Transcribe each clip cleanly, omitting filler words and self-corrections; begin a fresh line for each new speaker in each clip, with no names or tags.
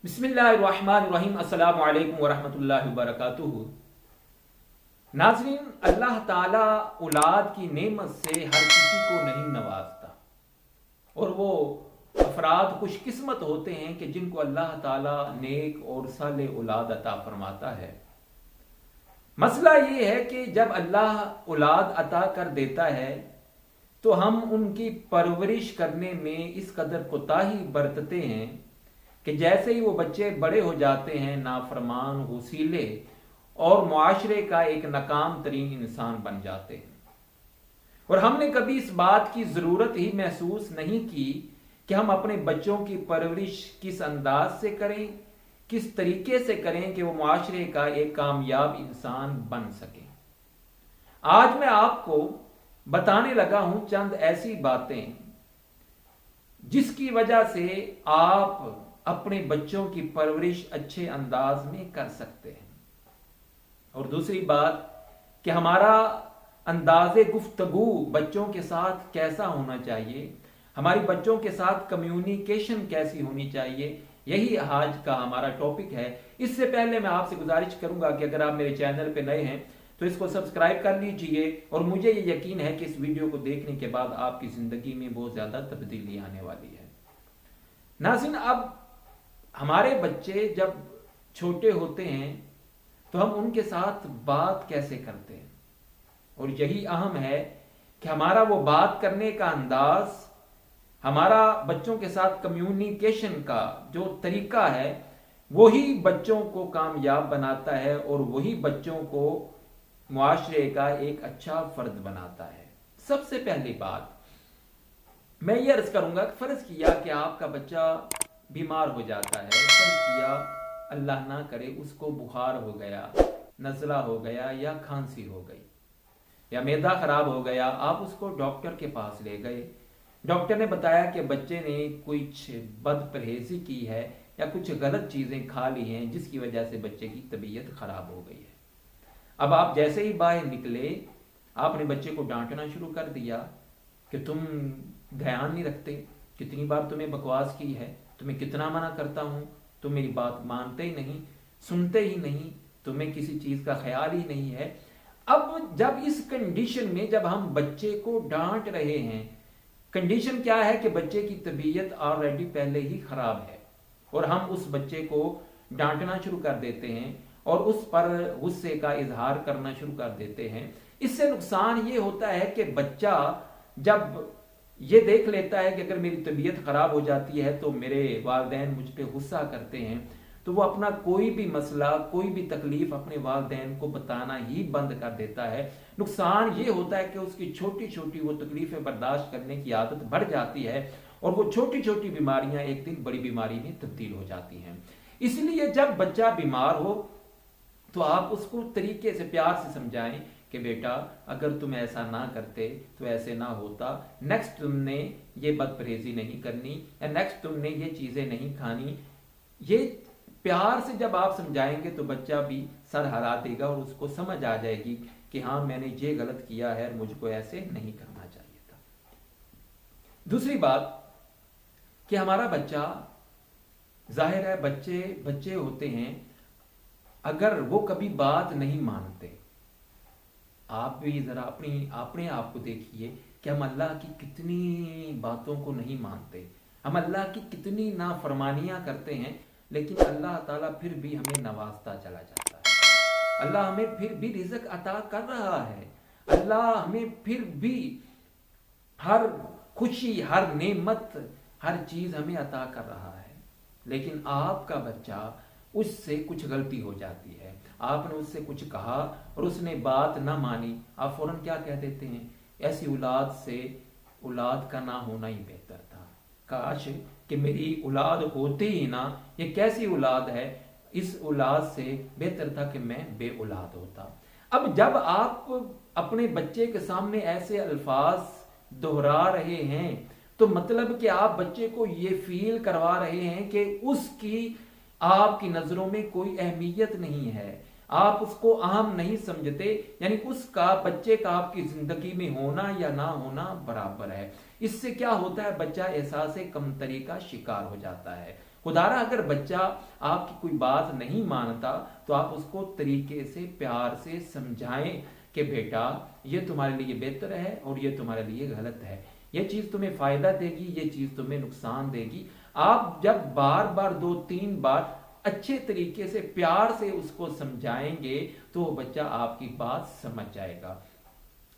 बिस्मिल्लाहिर्रहमानिर्रहीम। अस्सलामु अलैकुम वरहमतुल्लाहि वबरकातुहू। नाज़रीन, अल्लाह ताला औलाद की नेमत से हर किसी को नहीं नवाजता और वो अफराद खुशकिस्मत होते हैं कि जिनको अल्लाह ताला नेक और साले औलाद अता फरमाता है। मसला ये है कि जब अल्लाह औलाद अता कर देता है तो हम उनकी परवरिश करने में इस कदर कोताही बरतते हैं कि जैसे ही वो बच्चे बड़े हो जाते हैं नाफरमान, वसीले और मुआशरे का एक नाकाम तरीन इंसान बन जाते हैं। और हमने कभी इस बात की जरूरत ही महसूस नहीं की कि हम अपने बच्चों की परवरिश किस अंदाज से करें, किस तरीके से करें कि वो मुआशरे का एक कामयाब इंसान बन सके। आज मैं आपको बताने लगा हूं चंद ऐसी बातें जिसकी वजह से आप अपने बच्चों की परवरिश अच्छे अंदाज में कर सकते हैं। और दूसरी बात कि हमारा अंदाज़े गुफ्तगू बच्चों के साथ कैसा होना चाहिए, हमारी बच्चों के साथ कम्युनिकेशन कैसी होनी चाहिए, यही आज का हमारा टॉपिक है। इससे पहले मैं आपसे गुजारिश करूंगा कि अगर आप मेरे चैनल पे नए हैं तो इसको सब्सक्राइब कर लीजिए और मुझे ये यकीन है कि इस वीडियो को देखने के बाद आपकी जिंदगी में बहुत ज्यादा तब्दीली आने वाली है। नाज़रीन, अब हमारे बच्चे जब छोटे होते हैं तो हम उनके साथ बात कैसे करते हैं, और यही अहम है कि हमारा वो बात करने का अंदाज, हमारा बच्चों के साथ कम्युनिकेशन का जो तरीका है वही बच्चों को कामयाब बनाता है और वही बच्चों को मुआशरे का एक अच्छा फर्द बनाता है। सबसे पहली बात मैं ये अर्ज करूंगा कि फर्ज किया कि आपका बच्चा बीमार हो जाता है, फर्ज किया अल्लाह ना करे उसको बुखार हो गया, नज़ला हो गया या खांसी हो गई या मैदा खराब हो गया, आप उसको डॉक्टर के पास ले गए। डॉक्टर ने बताया कि बच्चे ने कुछ बद परहेजी की है या कुछ गलत चीजें खा ली हैं जिसकी वजह से बच्चे की तबीयत खराब हो गई है। अब आप जैसे ही बाहर निकले आपने बच्चे को डांटना शुरू कर दिया कि तुम ध्यान नहीं रखते, कितनी बार तुम्हें बकवास की है, तुम्हें कितना मना करता हूं, तुम मेरी बात मानते ही नहीं, सुनते ही नहीं, तुम्हें किसी चीज का ख्याल ही नहीं है। अब जब इस कंडीशन में जब हम बच्चे को डांट रहे हैं, कंडीशन क्या है कि बच्चे की तबीयत ऑलरेडी पहले ही खराब है और हम उस बच्चे को डांटना शुरू कर देते हैं और उस पर गुस्से का इजहार करना शुरू कर देते हैं। इससे नुकसान ये होता है कि बच्चा जब ये देख लेता है कि अगर मेरी तबीयत खराब हो जाती है तो मेरे वालिदैन मुझ पे गुस्सा करते हैं, तो वो अपना कोई भी मसला, कोई भी तकलीफ अपने वालिदैन को बताना ही बंद कर देता है। नुकसान ये होता है कि उसकी छोटी छोटी वो तकलीफें बर्दाश्त करने की आदत बढ़ जाती है और वो छोटी छोटी बीमारियां एक दिन बड़ी बीमारी में तब्दील हो जाती हैं। इसलिए जब बच्चा बीमार हो तो आप उसको तरीके से प्यार से समझाएं कि बेटा अगर तुम ऐसा ना करते तो ऐसे ना होता, नेक्स्ट तुमने ये बदपरहेजी नहीं करनी या नेक्स्ट तुमने ये चीजें नहीं खानी। ये प्यार से जब आप समझाएंगे तो बच्चा भी सर हिला देगा और उसको समझ आ जाएगी कि हाँ मैंने ये गलत किया है, मुझको ऐसे नहीं करना चाहिए था। दूसरी बात कि हमारा बच्चा, जाहिर है बच्चे बच्चे होते हैं, अगर वो कभी बात नहीं मानते, आप भी जरा अपने आप को देखिए कि हम अल्लाह की कितनी बातों को नहीं मानते, हम अल्लाह की कितनी नाफरमानियां करते हैं, लेकिन अल्लाह ताला फिर भी हमें नवाजता चला जाता है। अल्लाह हमें फिर भी रिज़्क अता कर रहा है, अल्लाह हमें फिर भी हर खुशी, हर नेमत, हर चीज हमें अता कर रहा है। लेकिन आपका बच्चा, उससे कुछ गलती हो जाती है, आपने उससे कुछ कहा और उसने बात ना मानी, आप फौरन क्या कह देते हैं, ऐसी औलाद से औलाद का ना होना ही बेहतर था, काश कि मेरी औलाद होती ही ना, ये कैसी औलाद है, इस औलाद से बेहतर था कि मैं बे औलाद होता। अब जब आप अपने बच्चे के सामने ऐसे अल्फाज दोहरा रहे हैं तो मतलब कि आप बच्चे को ये फील करवा रहे हैं कि उसकी आपकी नजरों में कोई अहमियत नहीं है, आप उसको अहम नहीं समझते, यानी उसका, बच्चे का आपकी जिंदगी में होना या ना होना बराबर है। इससे क्या होता है, बच्चा एहसास कमतरी का शिकार हो जाता है खुदारा अगर बच्चा आपकी कोई बात नहीं मानता तो आप उसको तरीके से प्यार से समझाएं कि बेटा ये तुम्हारे लिए बेहतर है और ये तुम्हारे लिए गलत है, ये चीज तुम्हें फायदा देगी, ये चीज तुम्हें नुकसान देगी। आप जब बार बार 2-3 बार अच्छे तरीके से प्यार से उसको समझाएंगे तो वो बच्चा आपकी बात समझ जाएगा।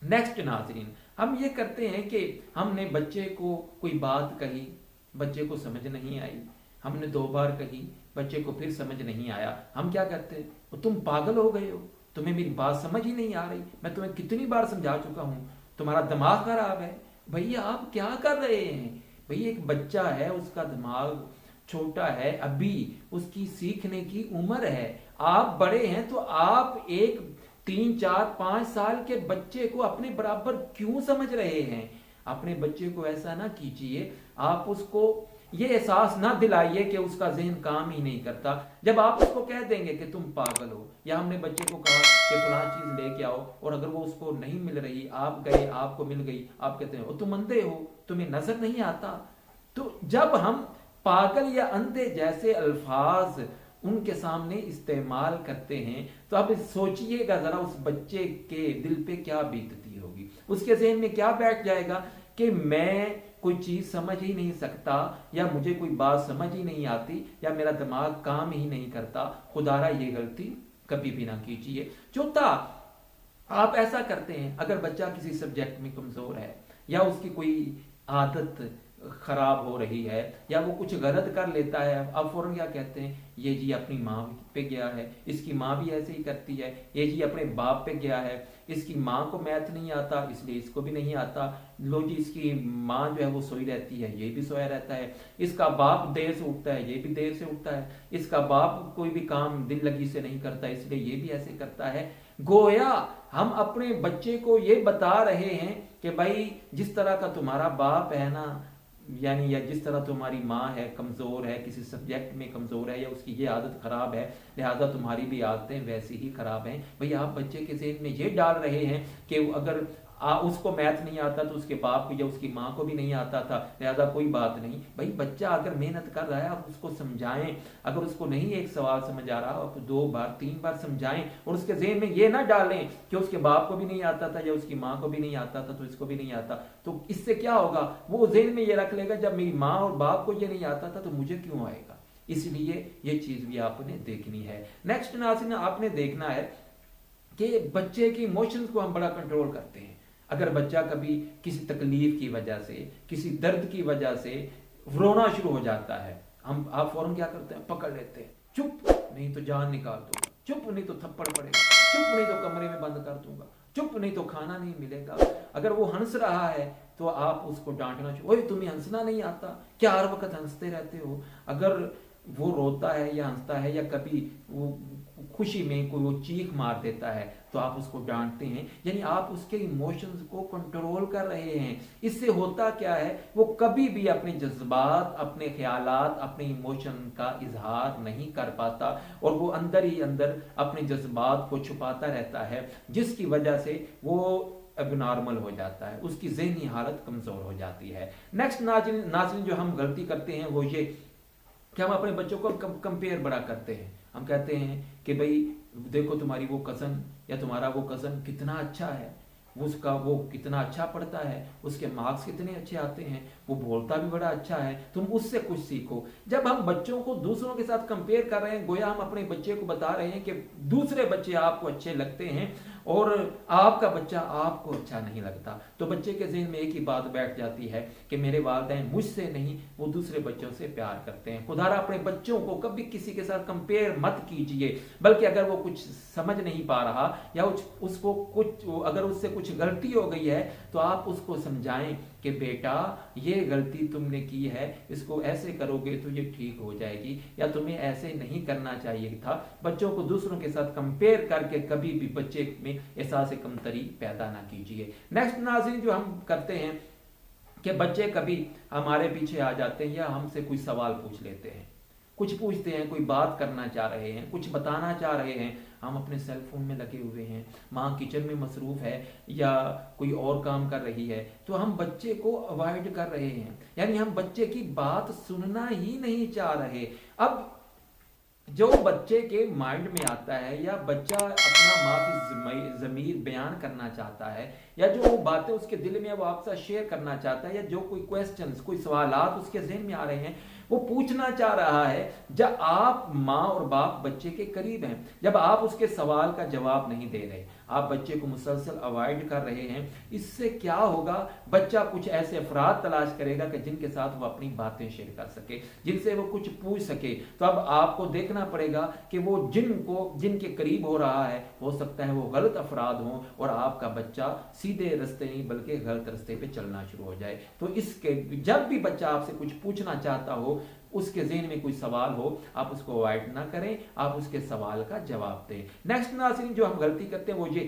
नेक्स्ट नाज़रीन, हम ये करते हैं कि हमने बच्चे को कोई बात कही, बच्चे को समझ नहीं आई, हमने 2 बार कही, बच्चे को फिर समझ नहीं आया, हम क्या करते हैं, तुम पागल हो गए हो, तुम्हें मेरी बात समझ ही नहीं आ रही, मैं तुम्हें कितनी बार समझा चुका हूं, तुम्हारा दिमाग खराब है। भैया आप क्या कर रहे हैं? भैया एक बच्चा है, उसका दिमाग छोटा है, अभी उसकी सीखने की उम्र है। आप बड़े हैं तो आप एक 3-4-5 साल के बच्चे को अपने बराबर क्यों समझ रहे हैं? अपने बच्चे को ऐसा ना कीजिए, आप उसको ये एहसास ना दिलाइए कि उसका ज़हन काम ही नहीं करता। जब आप उसको कह देंगे कि तुम पागल हो, या हमने बच्चे को कहा कि फलां चीज लेके आओ और अगर वो उसको नहीं मिल रही, आप गए आपको मिल गई, आप कहते हैं तुम अंधे हो, तुम्हें नजर नहीं आता। तो जब हम पागल या अंधे जैसे अल्फाज उनके सामने इस्तेमाल करते हैं तो आप सोचिएगा जरा उस बच्चे के दिल पे क्या बीतती होगी, उसके ज़हन में क्या बैठ जाएगा कि मैं कोई चीज समझ ही नहीं सकता, या मुझे कोई बात समझ ही नहीं आती, या मेरा दिमाग काम ही नहीं करता। खुदारा ये गलती कभी भी ना कीजिए। चौथा, आप ऐसा करते हैं अगर बच्चा किसी सब्जेक्ट में कमजोर है या उसकी कोई आदत खराब हो रही है या वो कुछ गलत कर लेता है, आप फौरन क्या कहते हैं, ये जी अपनी माँ पे गया है, इसकी माँ भी ऐसे ही करती है, ये जी अपने बाप पे गया है, इसकी माँ को मैथ नहीं आता इसलिए इसको भी नहीं आता, लो जी इसकी माँ जो है वो सोई रहती है, ये भी सोया रहता है, इसका बाप देर से उठता है, ये भी देर से उठता है, इसका बाप कोई भी काम दिल लगी से नहीं करता इसलिए ये भी ऐसे करता है। गोया हम अपने बच्चे को ये बता रहे हैं कि भाई जिस तरह का तुम्हारा बाप है ना, यानी या जिस तरह तुम्हारी माँ है कमजोर है, किसी सब्जेक्ट में कमजोर है या उसकी ये आदत खराब है, लिहाजा तुम्हारी भी आदतें वैसी ही खराब हैं। भाई आप बच्चे के ज़हन में ये डाल रहे हैं कि अगर उसको मैथ नहीं आता तो उसके बाप को या उसकी माँ को भी नहीं आता था, लिहाजा कोई बात नहीं। भाई बच्चा अगर मेहनत कर रहा है आप उसको समझाएं, अगर उसको नहीं एक सवाल समझ आ रहा आप 2 बार 3 बार समझाएं और उसके ज़हन में ये ना डालें कि उसके बाप को भी नहीं आता था या उसकी माँ को भी नहीं आता था तो इसको भी नहीं आता। तो इससे क्या होगा, वो ज़हन में ये रख लेगा जब मेरी माँ और बाप को ये नहीं आता था तो मुझे क्यों आएगा। इसलिए ये चीज भी आपने देखनी है। नेक्स्ट नाज़रीन, आपने देखना है कि बच्चे की इमोशंस को हम बड़ा कंट्रोल करते हैं। अगर बच्चा कभी किसी तकलीफ की वजह से, किसी दर्द की वजह से रोना शुरू हो जाता है, आप फौरन क्या करते हैं, पकड़ लेते हैं, चुप नहीं तो जान निकाल दूंगा, चुप नहीं तो थप्पड़ पड़ेगा, चुप नहीं तो कमरे में बंद कर दूंगा, चुप नहीं तो खाना नहीं मिलेगा। अगर वो हंस रहा है तो आप उसको डांटना चाहिए, ओए तुम्हें हंसना नहीं आता क्या, हर वक्त हंसते रहते हो। अगर वो रोता है या हंसता है या कभी वो खुशी में कोई वो चीख मार देता है तो आप उसको डांटते हैं, यानी आप उसके इमोशंस को कंट्रोल कर रहे हैं। इससे होता क्या है, वो कभी भी अपने जज्बात, अपने ख्यालात, अपने इमोशन का इजहार नहीं कर पाता और वो अंदर ही अंदर अपने जज्बात को छुपाता रहता है, जिसकी वजह से वो एबनॉर्मल हो जाता है, उसकी ज़हनी हालत कमजोर हो जाती है। नेक्स्ट नाज़रीन जो हम गलती करते हैं वो ये कि हम अपने बच्चों को कंपेयर बड़ा करते हैं। हम कहते हैं कि भाई देखो तुम्हारी वो कज़न या तुम्हारा वो कज़न कितना अच्छा है, उसका वो कितना अच्छा पढ़ता है, उसके मार्क्स कितने अच्छे आते हैं, वो बोलता भी बड़ा अच्छा है, तुम उससे कुछ सीखो। जब हम बच्चों को दूसरों के साथ कंपेयर कर रहे हैं, गोया हम अपने बच्चे को बता रहे हैं कि दूसरे बच्चे आपको अच्छे लगते हैं और आपका बच्चा आपको अच्छा नहीं लगता। तो बच्चे के ज़हन में एक ही बात बैठ जाती है कि मेरे वालिदैन मुझसे नहीं, वो दूसरे बच्चों से प्यार करते हैं। खुदारा अपने बच्चों को कभी किसी के साथ कंपेयर मत कीजिए, बल्कि अगर वो कुछ समझ नहीं पा रहा या उसको कुछ, अगर उससे कुछ गलती हो गई है तो आप उसको समझाएं कि बेटा ये गलती तुमने की है, इसको ऐसे करोगे तो ये ठीक हो जाएगी, या तुम्हें ऐसे नहीं करना चाहिए था। बच्चों को दूसरों के साथ कंपेयर करके कभी भी बच्चे में एहसास कमतरी पैदा ना कीजिए। नेक्स्ट नाज़रीन जो हम करते हैं कि बच्चे कभी हमारे पीछे आ जाते हैं या हमसे कोई सवाल पूछ लेते हैं, कुछ पूछते हैं, कोई बात करना चाह रहे हैं, कुछ बताना चाह रहे हैं, हम अपने सेल फोन में लगे हुए हैं, माँ किचन में मसरूफ है या कोई और काम कर रही है, तो हम बच्चे को अवॉइड कर रहे हैं, यानी हम बच्चे की बात सुनना ही नहीं चाह रहे। अब जो बच्चे के माइंड में आता है या बच्चा अपना माफी ज़मीर बयान करना चाहता है या जो वो बातें उसके दिल में वो आपसे शेयर करना चाहता है या जो कोई क्वेश्चंस कोई सवालात उसके जहन में आ रहे हैं वो पूछना चाह रहा है, जब आप माँ और बाप बच्चे के करीब हैं, जब आप उसके सवाल का जवाब नहीं दे रहे, आप बच्चे को मुसलसल अवॉइड कर रहे हैं, इससे क्या होगा, बच्चा कुछ ऐसे अफराद तलाश करेगा कि जिनके साथ वो अपनी बातें शेयर कर सके, जिनसे वो कुछ पूछ सके। तो अब आपको देखना पड़ेगा कि वो जिनके करीब हो रहा है, हो सकता है वो गलत अफराद हों और आपका बच्चा सीधे रास्ते नहीं बल्कि गलत रास्ते पे चलना शुरू हो जाए। तो इसके जब भी बच्चा आपसे कुछ पूछना चाहता हो, उसके ज़हन में कोई सवाल हो, आप उसको अवॉइड ना करें, आप उसके सवाल का जवाब दें। नेक्स्ट नाज़रीन, जो हम गलती करते हैं वो ये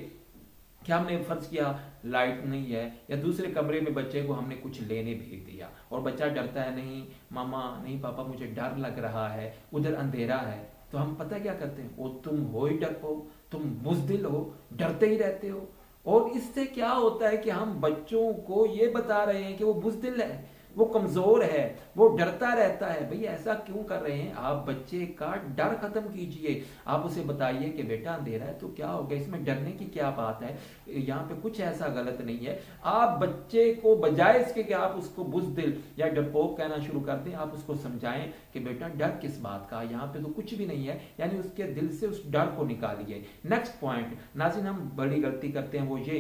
कि हमने फर्ज किया लाइट नहीं है या दूसरे कमरे में बच्चे को हमने कुछ लेने भेज दिया और बच्चा डरता है, नहीं मामा नहीं पापा मुझे डर लग रहा है, उधर अंधेरा है। तो हम पता क्या करते हैं, वो तुम हो ही डरपोक, तुम बुज़दिल हो, डरते ही रहते हो। और इससे क्या होता है कि हम बच्चों को ये बता रहे हैं कि वो बुज़दिल है, वो कमजोर है, वो डरता रहता है। भाई ऐसा क्यों कर रहे हैं? आप बच्चे का डर खत्म कीजिए, आप उसे बताइए कि बेटा अंधेरा है तो क्या हो गया, इसमें डरने की क्या बात है, यहाँ पे कुछ ऐसा गलत नहीं है। आप बच्चे को बजाय इसके कि आप उसको बुज़दिल या डरपोक कहना शुरू कर दें, आप उसको समझाएं कि बेटा डर किस बात का, यहाँ पे तो कुछ भी नहीं है, यानी उसके दिल से उस डर को निकालिए। नेक्स्ट पॉइंट नाज़रीन, हम बड़ी गलती करते हैं वो ये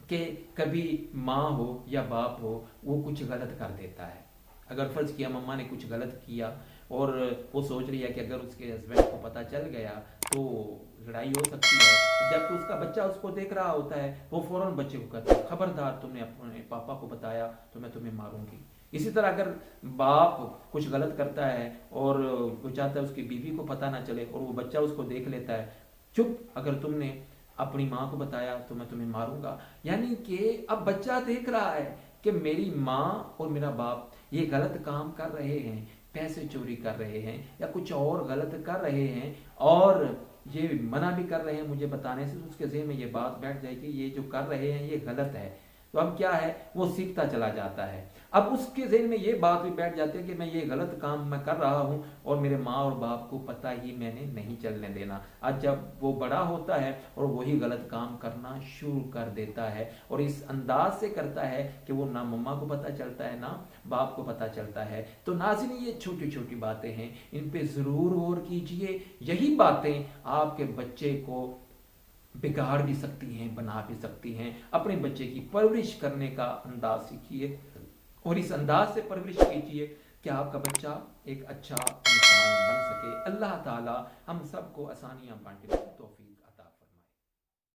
कि कभी माँ हो या बाप हो वो कुछ गलत कर देता है। अगर फर्ज किया मम्मा ने कुछ गलत किया और वो सोच रही है कि अगर उसके हस्बैंड को पता चल गया तो लड़ाई हो सकती है, जबकि उसका बच्चा उसको देख रहा होता है, वो फौरन बच्चे को कहता है खबरदार तुमने अपने पापा को बताया तो मैं तुम्हें मारूंगी। इसी तरह अगर बाप कुछ गलत करता है और वो चाहता है उसकी बीवी को पता ना चले और वो बच्चा उसको देख लेता है, चुप, अगर तुमने अपनी माँ को बताया तो मैं तुम्हें मारूंगा। यानी कि अब बच्चा देख रहा है कि मेरी माँ और मेरा बाप ये गलत काम कर रहे हैं, पैसे चोरी कर रहे हैं या कुछ और गलत कर रहे हैं और ये मना भी कर रहे हैं मुझे बताने से, तो उसके ज़हन में ये बात बैठ जाएगी ये जो कर रहे हैं ये गलत है। तो अब क्या है, वो सीखता चला जाता है। अब उसके ज़हन में ये बात भी बैठ जाती है कि मैं ये गलत काम मैं कर रहा हूँ और मेरे माँ और बाप को पता ही मैंने नहीं चलने देना। आज जब वो बड़ा होता है और वही गलत काम करना शुरू कर देता है और इस अंदाज से करता है कि वो ना मम्मा को पता चलता है ना बाप को पता चलता है। तो नाज़रीन, ये छोटी छोटी बातें हैं, इन पे ज़रूर गौर कीजिए। यही बातें आपके बच्चे को बिगाड़ भी सकती हैं, बना भी सकती हैं। अपने बच्चे की परवरिश करने का अंदाज सीखिए और इस अंदाज से परवरिश कीजिए कि आपका बच्चा एक अच्छा इंसान बन सके। अल्लाह ताला हम सबको आसानियां बांटे।